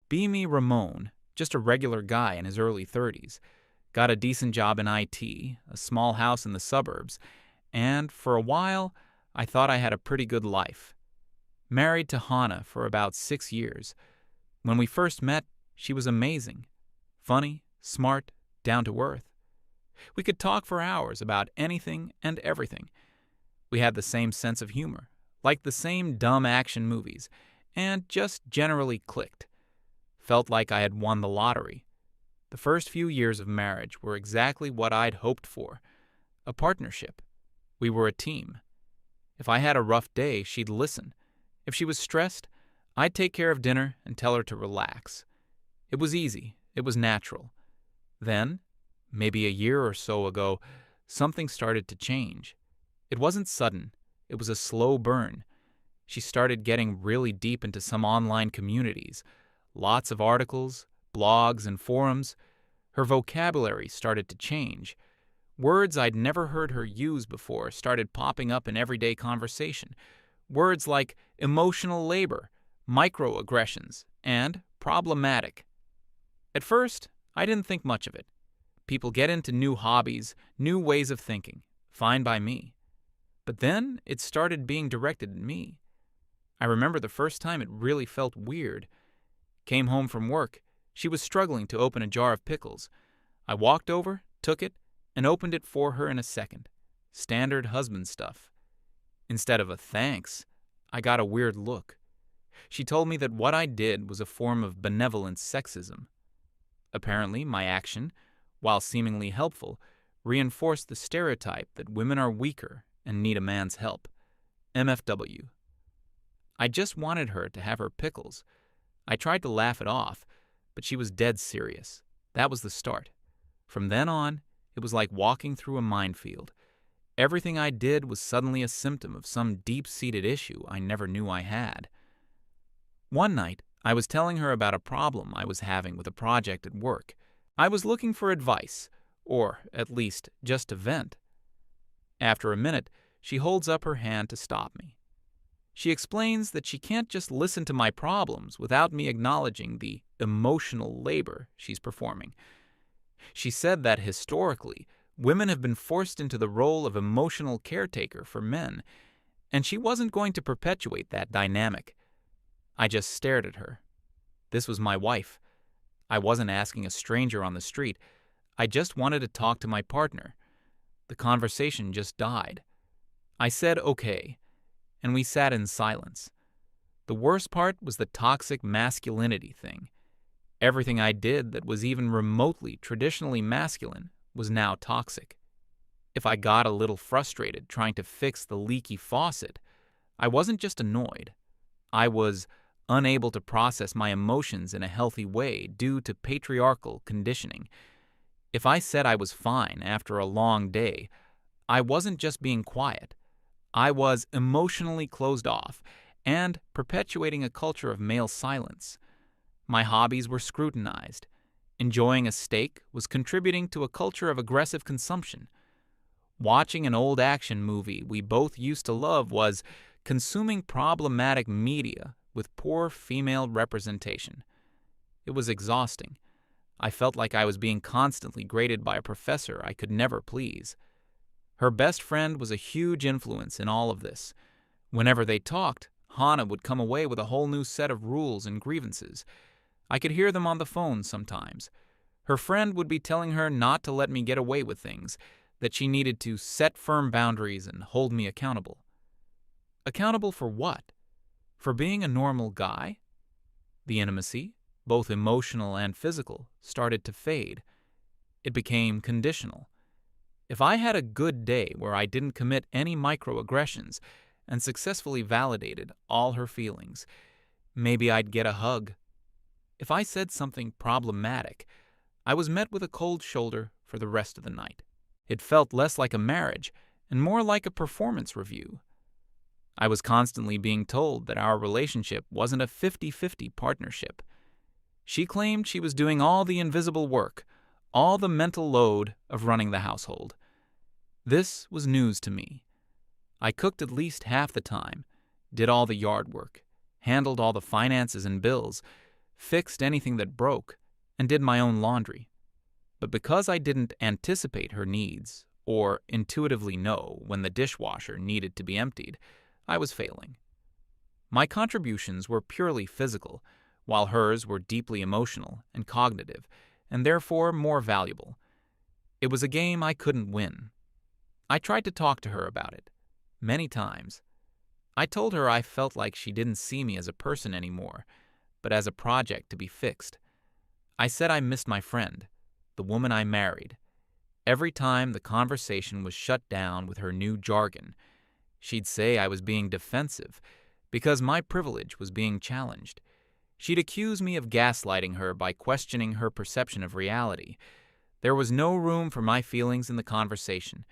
Beamy Ramon, just a regular guy in his early 30s, got a decent job in IT, a small house in the suburbs, and for a while, I thought I had a pretty good life. Married to Hannah for about 6 years. When we first met, she was amazing. Funny, smart, down to earth. We could talk for hours about anything and everything. We had the same sense of humor, liked the same dumb action movies, and just generally clicked. Felt like I had won the lottery. The first few years of marriage were exactly what I'd hoped for. A partnership. We were a team. If I had a rough day, she'd listen. If she was stressed, I'd take care of dinner and tell her to relax. It was easy. It was natural. Then, maybe a year or so ago, something started to change. It wasn't sudden. It was a slow burn. She started getting really deep into some online communities. Lots of articles, blogs, and forums. Her vocabulary started to change. Words I'd never heard her use before started popping up in everyday conversation. Words like emotional labor, microaggressions, and problematic. At first, I didn't think much of it. People get into new hobbies, new ways of thinking. Fine by me. But then it started being directed at me. I remember the first time it really felt weird. Came home from work. She was struggling to open a jar of pickles. I walked over, took it, and opened it for her in a second. Standard husband stuff. Instead of a thanks, I got a weird look. She told me that what I did was a form of benevolent sexism. Apparently, my action, while seemingly helpful, reinforced the stereotype that women are weaker and need a man's help. MFW. I just wanted her to have her pickles. I tried to laugh it off, but she was dead serious. That was the start. From then on, it was like walking through a minefield. Everything I did was suddenly a symptom of some deep-seated issue I never knew I had. One night, I was telling her about a problem I was having with a project at work. I was looking for advice, or at least just to vent. After a minute, she holds up her hand to stop me. She explains that she can't just listen to my problems without me acknowledging the emotional labor she's performing. She said that historically, women have been forced into the role of emotional caretaker for men, and she wasn't going to perpetuate that dynamic. I just stared at her. This was my wife. I wasn't asking a stranger on the street. I just wanted to talk to my partner. The conversation just died. I said okay, and we sat in silence. The worst part was the toxic masculinity thing. Everything I did that was even remotely traditionally masculine was now toxic. If I got a little frustrated trying to fix the leaky faucet, I wasn't just annoyed. I was unable to process my emotions in a healthy way due to patriarchal conditioning. If I said I was fine after a long day, I wasn't just being quiet. I was emotionally closed off and perpetuating a culture of male silence. My hobbies were scrutinized. Enjoying a steak was contributing to a culture of aggressive consumption. Watching an old action movie we both used to love was consuming problematic media with poor female representation. It was exhausting. I felt like I was being constantly graded by a professor I could never please. Her best friend was a huge influence in all of this. Whenever they talked, Hannah would come away with a whole new set of rules and grievances. I could hear them on the phone sometimes. Her friend would be telling her not to let me get away with things, that she needed to set firm boundaries and hold me accountable. Accountable for what? For being a normal guy? The intimacy, both emotional and physical, started to fade. It became conditional. If I had a good day where I didn't commit any microaggressions and successfully validated all her feelings, maybe I'd get a hug. If I said something problematic, I was met with a cold shoulder for the rest of the night. It felt less like a marriage and more like a performance review. I was constantly being told that our relationship wasn't a 50-50 partnership. She claimed she was doing all the invisible work, all the mental load of running the household. This was news to me. I cooked at least half the time, did all the yard work, handled all the finances and bills, fixed anything that broke, and did my own laundry. But because I didn't anticipate her needs or intuitively know when the dishwasher needed to be emptied, I was failing. My contributions were purely physical, while hers were deeply emotional and cognitive, and therefore more valuable. It was a game I couldn't win. I tried to talk to her about it, many times. I told her I felt like she didn't see me as a person anymore, but as a project to be fixed. I said I missed my friend, the woman I married. Every time the conversation was shut down with her new jargon, she'd say I was being defensive because my privilege was being challenged. She'd accuse me of gaslighting her by questioning her perception of reality. There was no room for my feelings in the conversation.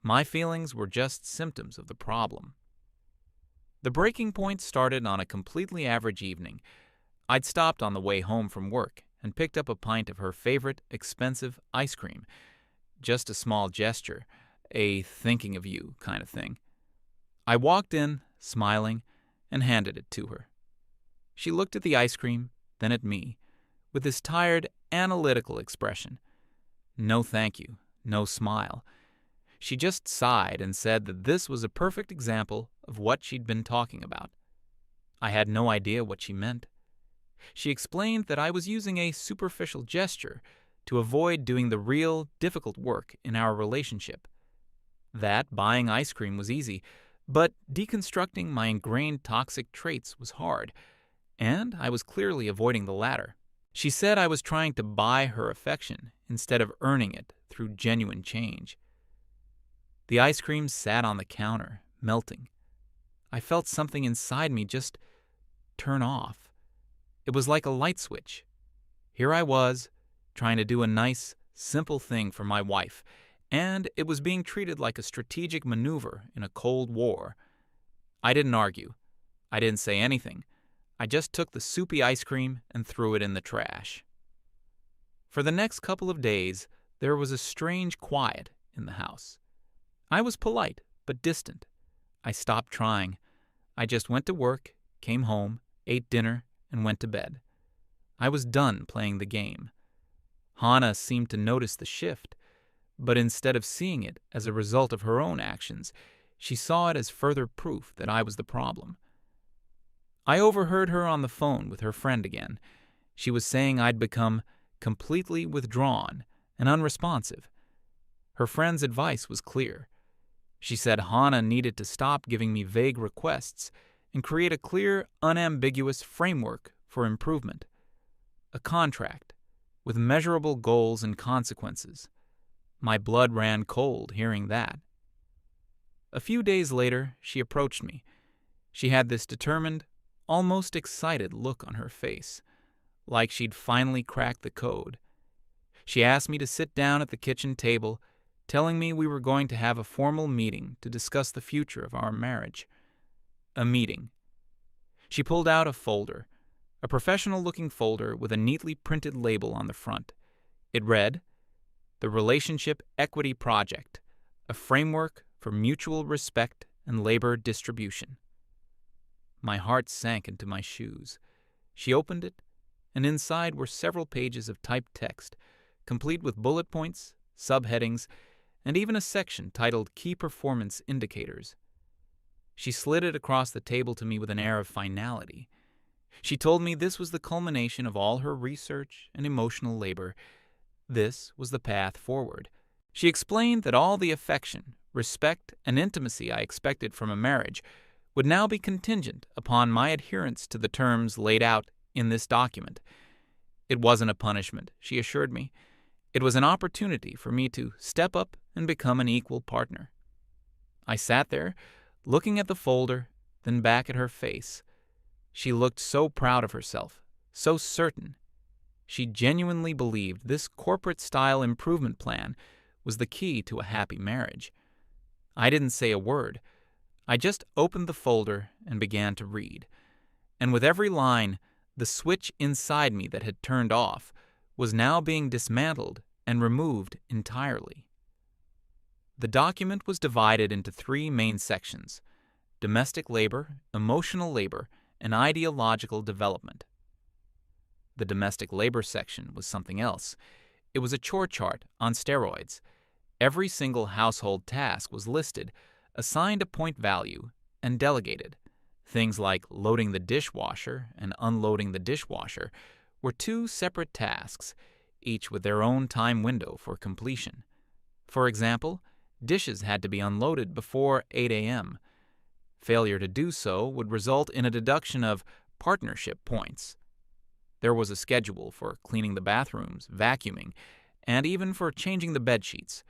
My feelings were just symptoms of the problem. The breaking point started on a completely average evening. I'd stopped on the way home from work and picked up a pint of her favorite, expensive ice cream. Just a small gesture, a thinking of you kind of thing. I walked in, smiling, and handed it to her. She looked at the ice cream, then at me, with this tired, analytical expression. No thank you, no smile. She just sighed and said that this was a perfect example of what she'd been talking about. I had no idea what she meant. She explained that I was using a superficial gesture to avoid doing the real, difficult work in our relationship. That buying ice cream was easy, but deconstructing my ingrained toxic traits was hard, and I was clearly avoiding the latter. She said I was trying to buy her affection instead of earning it through genuine change. The ice cream sat on the counter, melting. I felt something inside me just turn off. It was like a light switch. Here I was, trying to do a nice, simple thing for my wife, and it was being treated like a strategic maneuver in a Cold War. I didn't argue. I didn't say anything. I just took the soupy ice cream and threw it in the trash. For the next couple of days, there was a strange quiet in the house. I was polite, but distant. I stopped trying. I just went to work, came home, ate dinner, and went to bed. I was done playing the game. Hannah seemed to notice the shift, but instead of seeing it as a result of her own actions, she saw it as further proof that I was the problem. I overheard her on the phone with her friend again. She was saying I'd become completely withdrawn and unresponsive. Her friend's advice was clear. She said Hannah needed to stop giving me vague requests and create a clear, unambiguous framework for improvement. A contract with measurable goals and consequences. My blood ran cold hearing that. A few days later, she approached me. She had this determined, almost excited look on her face, like she'd finally cracked the code. She asked me to sit down at the kitchen table, telling me we were going to have a formal meeting to discuss the future of our marriage. A meeting. She pulled out a folder, a professional-looking folder with a neatly printed label on the front. It read, "The Relationship Equity Project, a framework for mutual respect and labor distribution." My heart sank into my shoes. She opened it, and inside were several pages of typed text, complete with bullet points, subheadings, and even a section titled Key Performance Indicators. She slid it across the table to me with an air of finality. She told me this was the culmination of all her research and emotional labor. This was the path forward. She explained that all the affection, respect, and intimacy I expected from a marriage would now be contingent upon my adherence to the terms laid out in this document. It wasn't a punishment, she assured me. It was an opportunity for me to step up and become an equal partner. I sat there, looking at the folder, then back at her face. She looked so proud of herself, so certain. She genuinely believed this corporate-style improvement plan was the key to a happy marriage. I didn't say a word. I just opened the folder and began to read. And with every line, the switch inside me that had turned off was now being dismantled and removed entirely. The document was divided into 3 main sections: domestic labor, emotional labor, and ideological development. The domestic labor section was something else. It was a chore chart on steroids. Every single household task was listed, assigned a point value, and delegated. Things like loading the dishwasher and unloading the dishwasher were two separate tasks, each with their own time window for completion. For example, dishes had to be unloaded before 8 a.m. Failure to do so would result in a deduction of partnership points. There was a schedule for cleaning the bathrooms, vacuuming, and even for changing the bed sheets.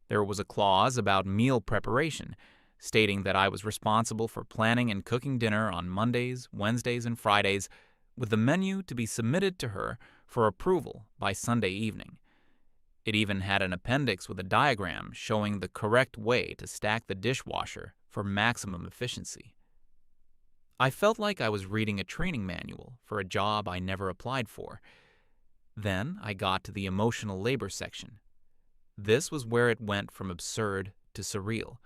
There was a clause about meal preparation, stating that I was responsible for planning and cooking dinner on Mondays, Wednesdays, and Fridays, with the menu to be submitted to her for approval by Sunday evening. It even had an appendix with a diagram showing the correct way to stack the dishwasher for maximum efficiency. I felt like I was reading a training manual for a job I never applied for. Then I got to the emotional labor section. This was where it went from absurd to surreal.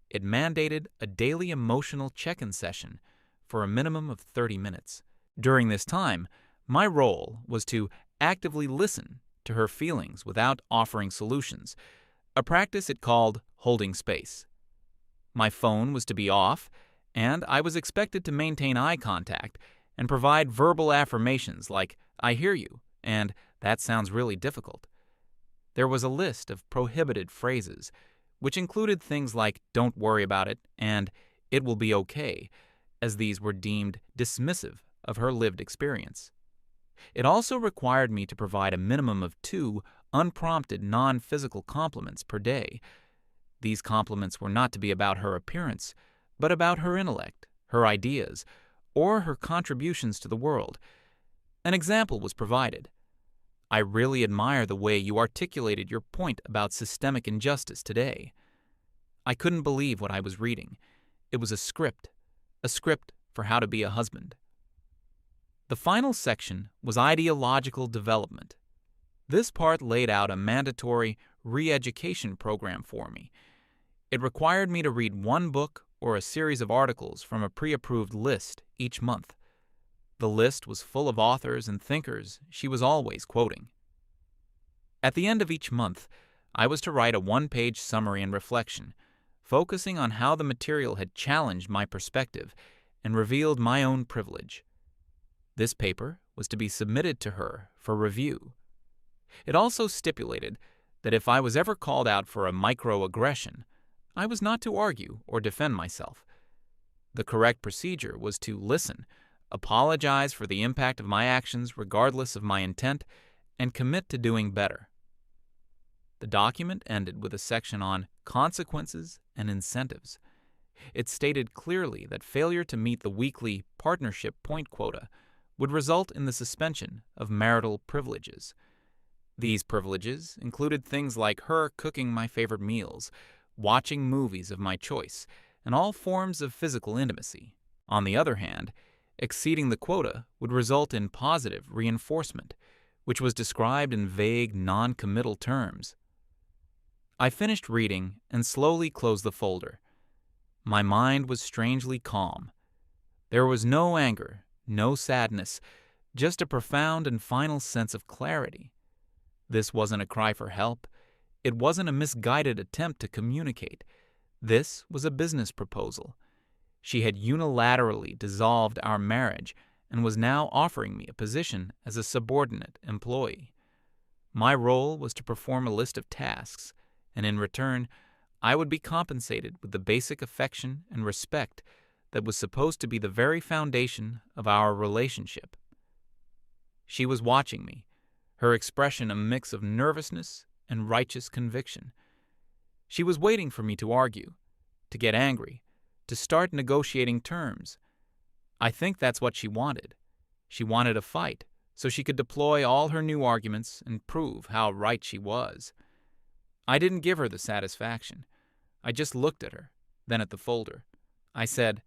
It mandated a daily emotional check-in session for a minimum of 30 minutes. During this time, my role was to actively listen to her feelings without offering solutions, a practice it called holding space. My phone was to be off, and I was expected to maintain eye contact and provide verbal affirmations like, "I hear you," and "that sounds really difficult." There was a list of prohibited phrases, which included things like "don't worry about it" and "it will be okay," as these were deemed dismissive of her lived experience. It also required me to provide a minimum of 2 unprompted non-physical compliments per day. These compliments were not to be about her appearance, but about her intellect, her ideas, or her contributions to the world. An example was provided. "I really admire the way you articulated your point about systemic injustice today." I couldn't believe what I was reading. It was a script for how to be a husband. The final section was ideological development. This part laid out a mandatory re-education program for me. It required me to read one book or a series of articles from a pre-approved list each month. The list was full of authors and thinkers she was always quoting. At the end of each month, I was to write a 1-page summary and reflection, focusing on how the material had challenged my perspective and revealed my own privilege. This paper was to be submitted to her for review. It also stipulated that if I was ever called out for a microaggression, I was not to argue or defend myself. The correct procedure was to listen, apologize for the impact of my actions regardless of my intent, and commit to doing better. The document ended with a section on consequences and incentives. It stated clearly that failure to meet the weekly partnership point quota would result in the suspension of marital privileges. These privileges included things like her cooking my favorite meals, watching movies of my choice, and all forms of physical intimacy. On the other hand, exceeding the quota would result in positive reinforcement, which was described in vague, non-committal terms. I finished reading and slowly closed the folder. My mind was strangely calm. There was no anger, no sadness, just a profound and final sense of clarity. This wasn't a cry for help. It wasn't a misguided attempt to communicate. This was a business proposal. She had unilaterally dissolved our marriage and was now offering me a position as a subordinate employee. My role was to perform a list of tasks, and in return, I would be compensated with the basic affection and respect that was supposed to be the very foundation of our relationship. She was watching me, her expression a mix of nervousness and righteous conviction. She was waiting for me to argue, to get angry, to start negotiating terms. I think that's what she wanted. She wanted a fight, so she could deploy all her new arguments and prove how right she was. I didn't give her the satisfaction. I just looked at her, then at the folder. I said,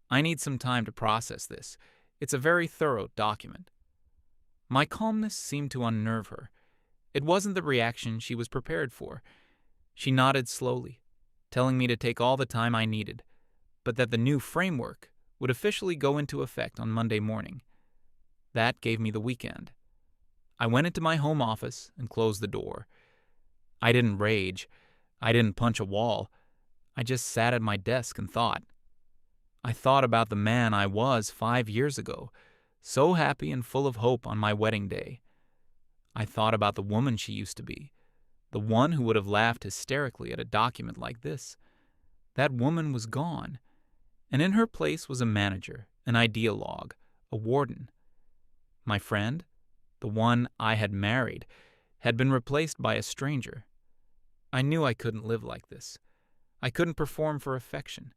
"I need some time to process this. It's a very thorough document." My calmness seemed to unnerve her. It wasn't the reaction she was prepared for. She nodded slowly, telling me to take all the time I needed, but that the new framework would officially go into effect on Monday morning. That gave me the weekend. I went into my home office and closed the door. I didn't rage. I didn't punch a wall. I just sat at my desk and thought. I thought about the man I was 5 years ago, so happy and full of hope on my wedding day. I thought about the woman she used to be, the one who would have laughed hysterically at a document like this. That woman was gone, and in her place was a manager, an ideologue, a warden. My friend, the one I had married, had been replaced by a stranger. I knew I couldn't live like this. I couldn't perform for affection.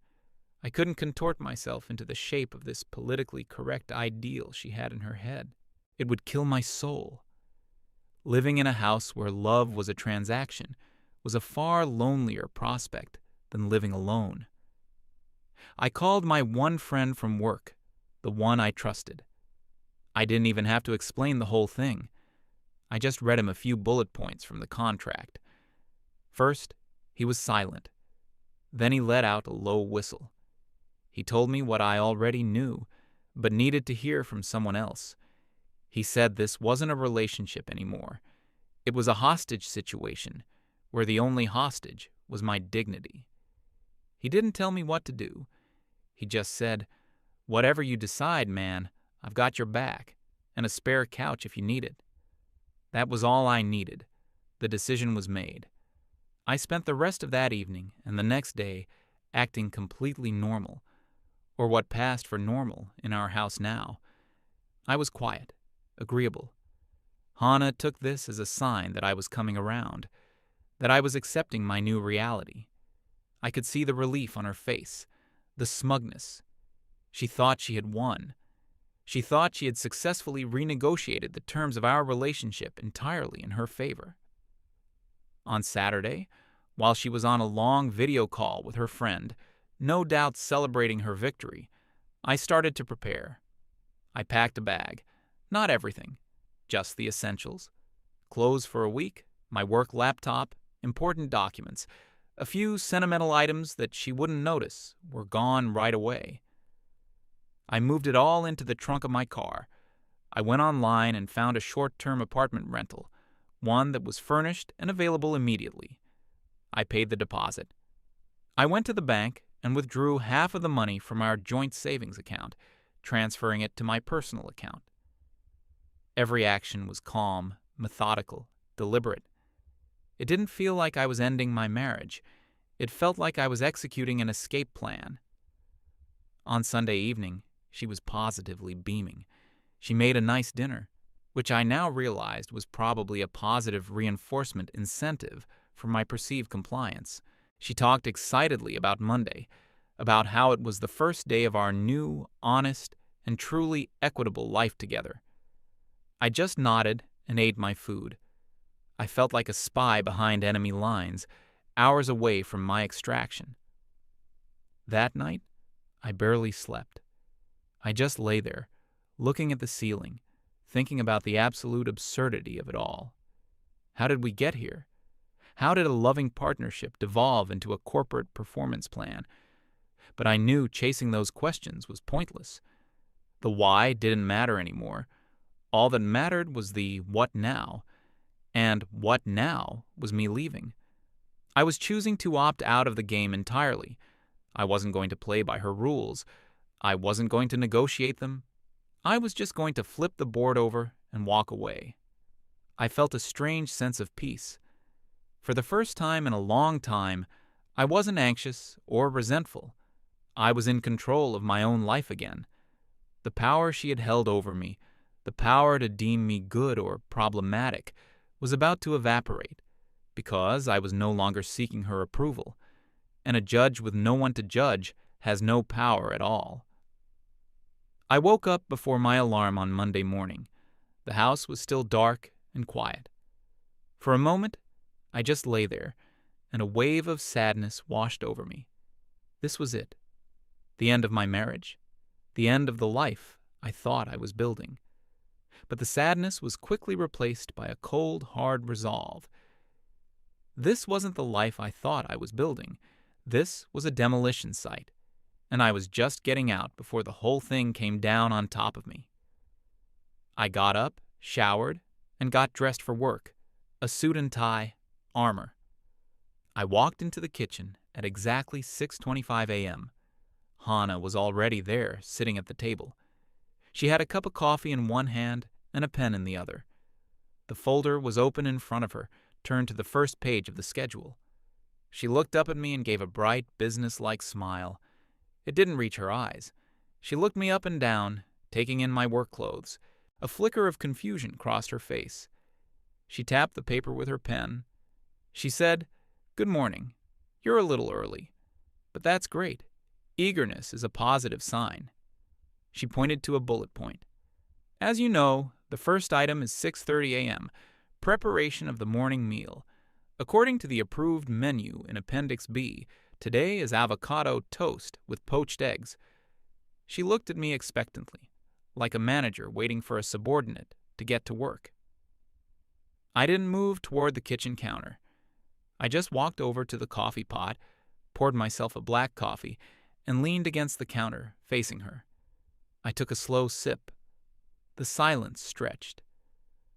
I couldn't contort myself into the shape of this politically correct ideal she had in her head. It would kill my soul. Living in a house where love was a transaction was a far lonelier prospect than living alone. I called my one friend from work, the one I trusted. I didn't even have to explain the whole thing. I just read him a few bullet points from the contract. First, he was silent. Then he let out a low whistle. He told me what I already knew, but needed to hear from someone else. He said this wasn't a relationship anymore. It was a hostage situation, where the only hostage was my dignity. He didn't tell me what to do. He just said, "Whatever you decide, man, I've got your back, and a spare couch if you need it." That was all I needed. The decision was made. I spent the rest of that evening and the next day acting completely normal, or what passed for normal in our house now. I was quiet, agreeable. Hannah took this as a sign that I was coming around, that I was accepting my new reality. I could see the relief on her face, the smugness. She thought she had won. She thought she had successfully renegotiated the terms of our relationship entirely in her favor. On Saturday, while she was on a long video call with her friend, no doubt celebrating her victory, I started to prepare. I packed a bag. Not everything, just the essentials. Clothes for a week, my work laptop, important documents. A few sentimental items that she wouldn't notice were gone right away. I moved it all into the trunk of my car. I went online and found a short-term apartment rental, one that was furnished and available immediately. I paid the deposit. I went to the bank and withdrew half of the money from our joint savings account, transferring it to my personal account. Every action was calm, methodical, deliberate. It didn't feel like I was ending my marriage. It felt like I was executing an escape plan. On Sunday evening, she was positively beaming. She made a nice dinner, which I now realized was probably a positive reinforcement incentive for my perceived compliance. She talked excitedly about Monday, about how it was the first day of our new, honest, and truly equitable life together. I just nodded and ate my food. I felt like a spy behind enemy lines, hours away from my extraction. That night, I barely slept. I just lay there, looking at the ceiling, thinking about the absolute absurdity of it all. How did we get here? How did a loving partnership devolve into a corporate performance plan? But I knew chasing those questions was pointless. The why didn't matter anymore. All that mattered was the what now, and what now was me leaving. I was choosing to opt out of the game entirely. I wasn't going to play by her rules. I wasn't going to negotiate them. I was just going to flip the board over and walk away. I felt a strange sense of peace. For the first time in a long time, I wasn't anxious or resentful. I was in control of my own life again. The power she had held over me, the power to deem me good or problematic, was about to evaporate, because I was no longer seeking her approval, and a judge with no one to judge has no power at all. I woke up before my alarm on Monday morning. The house was still dark and quiet. For a moment, I just lay there, and a wave of sadness washed over me. This was it. The end of my marriage. The end of the life I thought I was building. But the sadness was quickly replaced by a cold, hard resolve. This wasn't the life I thought I was building. This was a demolition site, and I was just getting out before the whole thing came down on top of me. I got up, showered, and got dressed for work. A suit and tie, armor. I walked into the kitchen at exactly 6:25 a.m. Hannah was already there, sitting at the table. She had a cup of coffee in one hand and a pen in the other. The folder was open in front of her, turned to the first page of the schedule. She looked up at me and gave a bright, business-like smile. It didn't reach her eyes. She looked me up and down, taking in my work clothes. A flicker of confusion crossed her face. She tapped the paper with her pen. She said, "Good morning. You're a little early. But that's great. Eagerness is a positive sign." She pointed to a bullet point. "As you know, the first item is 6:30 a.m., preparation of the morning meal. According to the approved menu in Appendix B, today is avocado toast with poached eggs." She looked at me expectantly, like a manager waiting for a subordinate to get to work. I didn't move toward the kitchen counter. I just walked over to the coffee pot, poured myself a black coffee, and leaned against the counter, facing her. I took a slow sip. The silence stretched.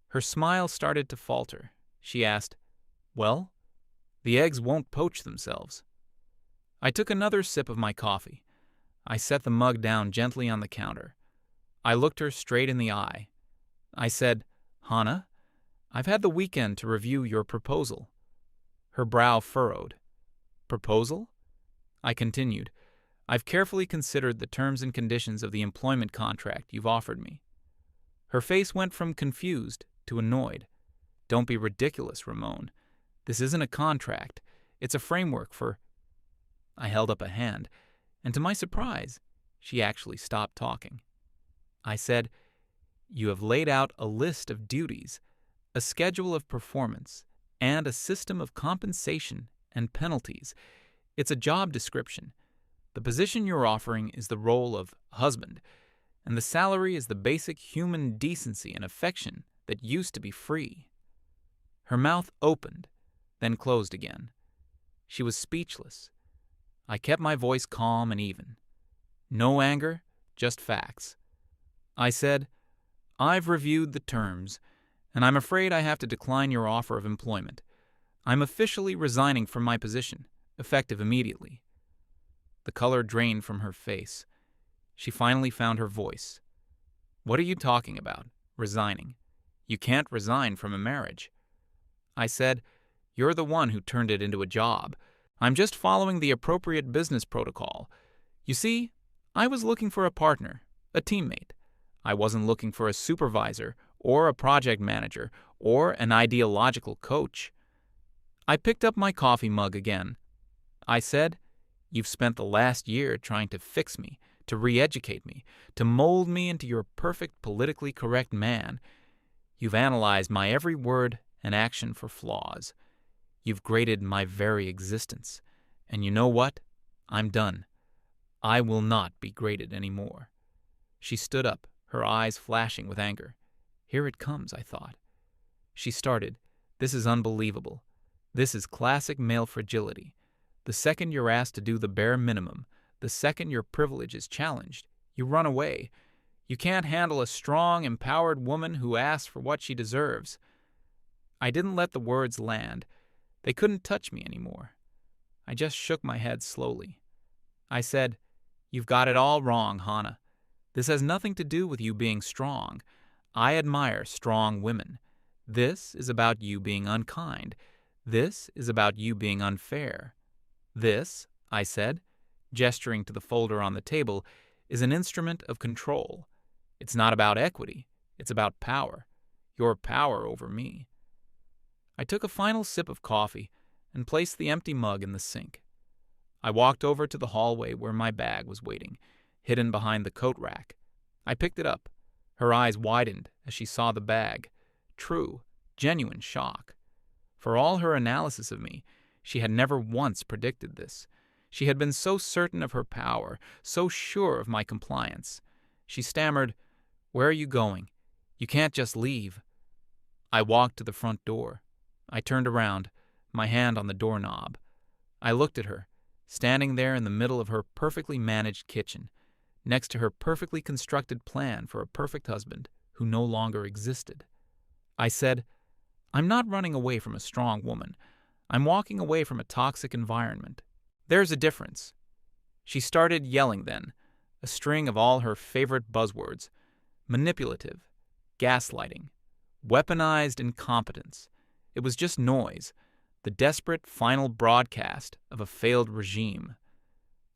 Her smile started to falter. She asked, "Well, the eggs won't poach themselves." I took another sip of my coffee. I set the mug down gently on the counter. I looked her straight in the eye. I said, "Hannah, I've had the weekend to review your proposal." Her brow furrowed. "Proposal?" I continued, "I've carefully considered the terms and conditions of the employment contract you've offered me." Her face went from confused to annoyed. "Don't be ridiculous, Ramon. This isn't a contract. It's a framework for—" I held up a hand, and to my surprise, she actually stopped talking. I said, "You have laid out a list of duties, a schedule of performance, and a system of compensation and penalties. It's a job description. The position you're offering is the role of husband, and the salary is the basic human decency and affection that used to be free." Her mouth opened, then closed again. She was speechless. I kept my voice calm and even. No anger, just facts. I said, "I've reviewed the terms, and I'm afraid I have to decline your offer of employment. I'm officially resigning from my position, effective immediately." The color drained from her face. She finally found her voice. "What are you talking about? Resigning? You can't resign from a marriage." I said, "You're the one who turned it into a job. I'm just following the appropriate business protocol. You see, I was looking for a partner, a teammate. I wasn't looking for a supervisor or a project manager or an ideological coach." I picked up my coffee mug again. I said, "You've spent the last year trying to fix me, to re-educate me, to mold me into your perfect politically correct man. You've analyzed my every word and action for flaws. You've graded my very existence. And you know what? I'm done. I will not be graded anymore." She stood up, her eyes flashing with anger. Here it comes, I thought. She started, "This is unbelievable. This is classic male fragility. The second you're asked to do the bare minimum, the second your privilege is challenged, you run away. You can't handle a strong, empowered woman who asks for what she deserves." I didn't let the words land. They couldn't touch me anymore. I just shook my head slowly. I said, "You've got it all wrong, Hannah. This has nothing to do with you being strong. I admire strong women. This is about you being unkind. This is about you being unfair. This," I said, gesturing to the folder on the table, "is an instrument of control. It's not about equity. It's about power. Your power over me." I took a final sip of coffee and placed the empty mug in the sink. I walked over to the hallway where my bag was waiting, hidden behind the coat rack. I picked it up. Her eyes widened as she saw the bag. True, genuine shock. For all her analysis of me, she had never once predicted this. She had been so certain of her power, so sure of my compliance. She stammered, "Where are you going? You can't just leave." I walked to the front door. I turned around, my hand on the doorknob. I looked at her, standing there in the middle of her perfectly managed kitchen, next to her perfectly constructed plan for a perfect husband who no longer existed. I said, "I'm not running away from a strong woman. I'm walking away from a toxic environment. There's a difference." She started yelling then, a string of all her favorite buzzwords: manipulative, gaslighting, weaponized incompetence. It was just noise, the desperate final broadcast of a failed regime.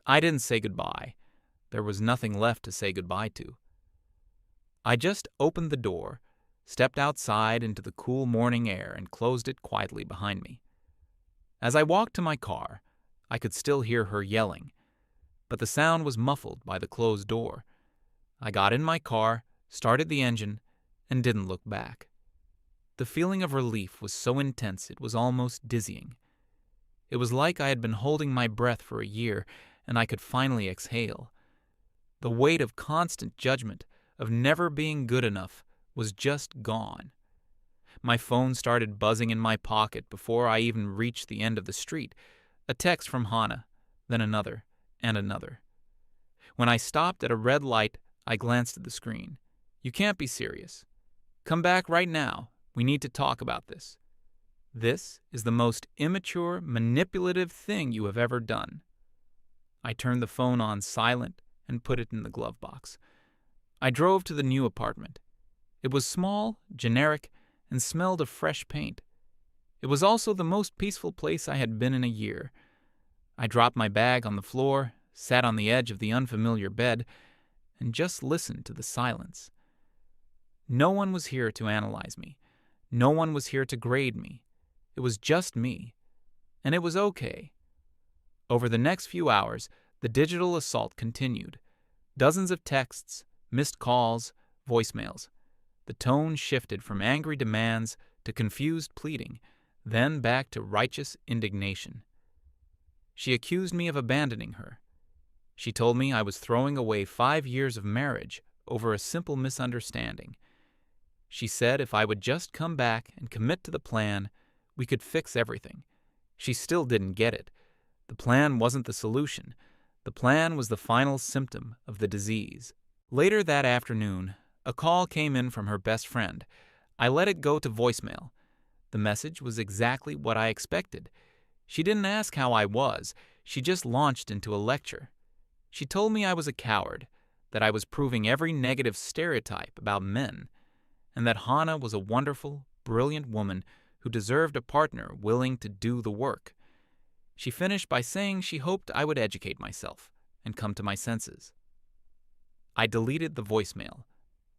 I didn't say goodbye. There was nothing left to say goodbye to. I just opened the door, stepped outside into the cool morning air, and closed it quietly behind me. As I walked to my car, I could still hear her yelling, but the sound was muffled by the closed door. I got in my car, started the engine, and didn't look back. The feeling of relief was so intense it was almost dizzying. It was like I had been holding my breath for a year, and I could finally exhale. The weight of constant judgment, of never being good enough, was just gone. My phone started buzzing in my pocket before I even reached the end of the street. A text from Hannah, then another, and another. When I stopped at a red light, I glanced at the screen. "You can't be serious. Come back right now. We need to talk about this. This is the most immature, manipulative thing you have ever done." I turned the phone on silent and put it in the glove box. I drove to the new apartment. It was small, generic, and smelled of fresh paint. It was also the most peaceful place I had been in a year. I dropped my bag on the floor, sat on the edge of the unfamiliar bed, and just listened to the silence. No one was here to analyze me. No one was here to grade me. It was just me. And it was okay. Over the next few hours, the digital assault continued. Dozens of texts, missed calls, voicemails. The tone shifted from angry demands to confused pleading, then back to righteous indignation. She accused me of abandoning her. She told me I was throwing away 5 years of marriage over a simple misunderstanding. She said if I would just come back and commit to the plan, we could fix everything. She still didn't get it. The plan wasn't the solution. The plan was the final symptom of the disease. Later that afternoon, a call came in from her best friend. I let it go to voicemail. The message was exactly what I expected. She didn't ask how I was. She just launched into a lecture. She told me I was a coward, that I was proving every negative stereotype about men, and that Hannah was a wonderful, brilliant woman who deserved a partner willing to do the work. She finished by saying she hoped I would educate myself and come to my senses. I deleted the voicemail.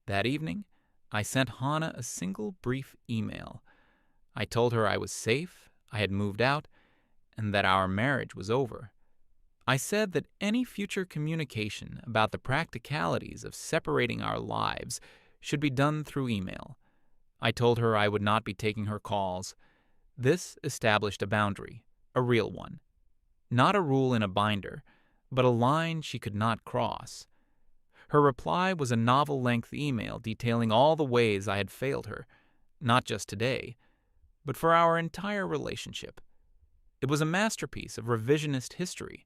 That evening, I sent Hannah a single brief email. I told her I was safe, I had moved out, and that our marriage was over. I said that any future communication about the practicalities of separating our lives should be done through email. I told her I would not be taking her calls. This established a boundary, a real one. Not a rule in a binder, but a line she could not cross. Her reply was a novel-length email detailing all the ways I had failed her, not just today, but for our entire relationship. It was a masterpiece of revisionist history,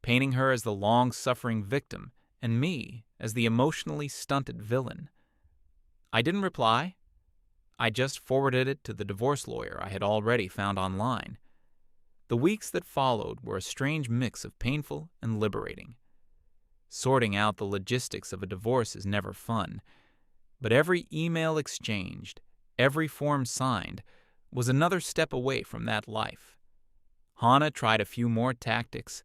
painting her as the long-suffering victim and me as the emotionally stunted villain. I didn't reply. I just forwarded it to the divorce lawyer I had already found online. The weeks that followed were a strange mix of painful and liberating. Sorting out the logistics of a divorce is never fun, but every email exchanged, every form signed, was another step away from that life. Hannah tried a few more tactics.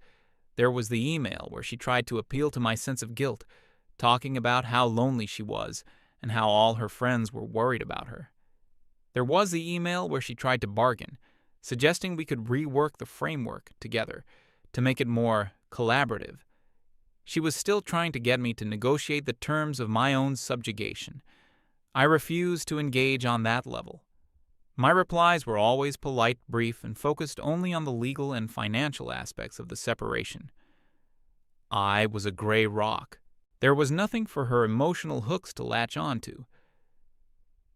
There was the email where she tried to appeal to my sense of guilt, talking about how lonely she was and how all her friends were worried about her. There was the email where she tried to bargain, suggesting we could rework the framework together to make it more collaborative. She was still trying to get me to negotiate the terms of my own subjugation. I refused to engage on that level. My replies were always polite, brief, and focused only on the legal and financial aspects of the separation. I was a gray rock. There was nothing for her emotional hooks to latch onto.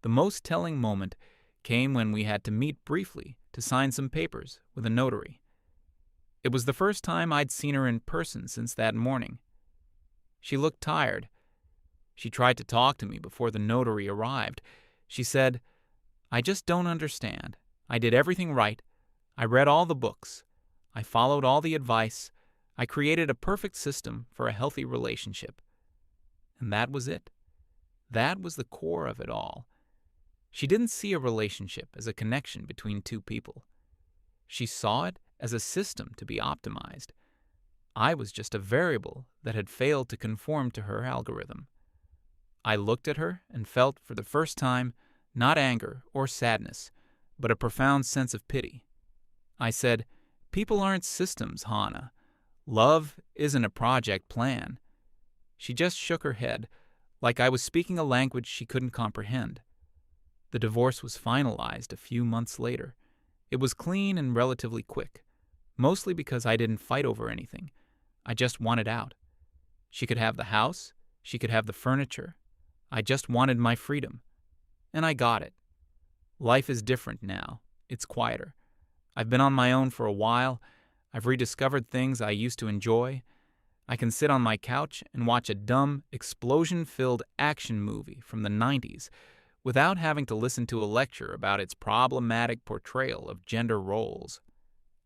The most telling moment came when we had to meet briefly to sign some papers with a notary. It was the first time I'd seen her in person since that morning. She looked tired. She tried to talk to me before the notary arrived. She said, "I just don't understand. I did everything right. I read all the books. I followed all the advice. I created a perfect system for a healthy relationship." And that was it. That was the core of it all. She didn't see a relationship as a connection between two people. She saw it as a system to be optimized. I was just a variable that had failed to conform to her algorithm. I looked at her and felt for the first time not anger or sadness, but a profound sense of pity. I said, "People aren't systems, Hannah. Love isn't a project plan." She just shook her head, like I was speaking a language she couldn't comprehend. The divorce was finalized a few months later. It was clean and relatively quick, mostly because I didn't fight over anything. I just wanted out. She could have the house, she could have the furniture. I just wanted my freedom. And I got it. Life is different now. It's quieter. I've been on my own for a while. I've rediscovered things I used to enjoy. I can sit on my couch and watch a dumb, explosion-filled action movie from the 90s without having to listen to a lecture about its problematic portrayal of gender roles.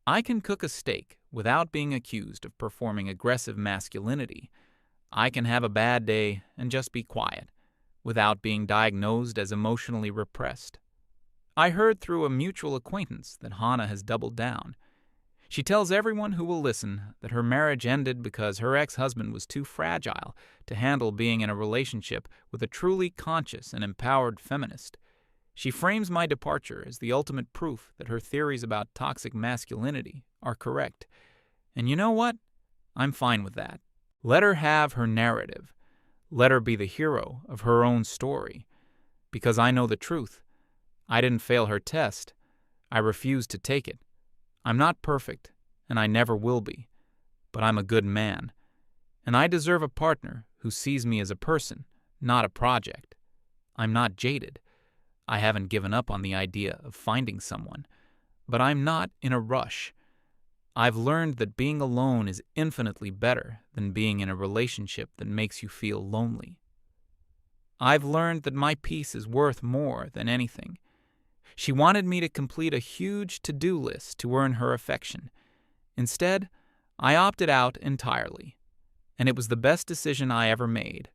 I can cook a steak without being accused of performing aggressive masculinity. I can have a bad day and just be quiet, without being diagnosed as emotionally repressed. I heard through a mutual acquaintance that Hannah has doubled down. She tells everyone who will listen that her marriage ended because her ex-husband was too fragile to handle being in a relationship with a truly conscious and empowered feminist. She frames my departure as the ultimate proof that her theories about toxic masculinity are correct. And you know what? I'm fine with that. Let her have her narrative. Let her be the hero of her own story. Because I know the truth. I didn't fail her test. I refused to take it. I'm not perfect, and I never will be. But I'm a good man. And I deserve a partner who sees me as a person, not a project. I'm not jaded. I haven't given up on the idea of finding someone. But I'm not in a rush. I've learned that being alone is infinitely better than being in a relationship that makes you feel lonely. I've learned that my peace is worth more than anything. She wanted me to complete a huge to-do list to earn her affection. Instead, I opted out entirely. And it was the best decision I ever made.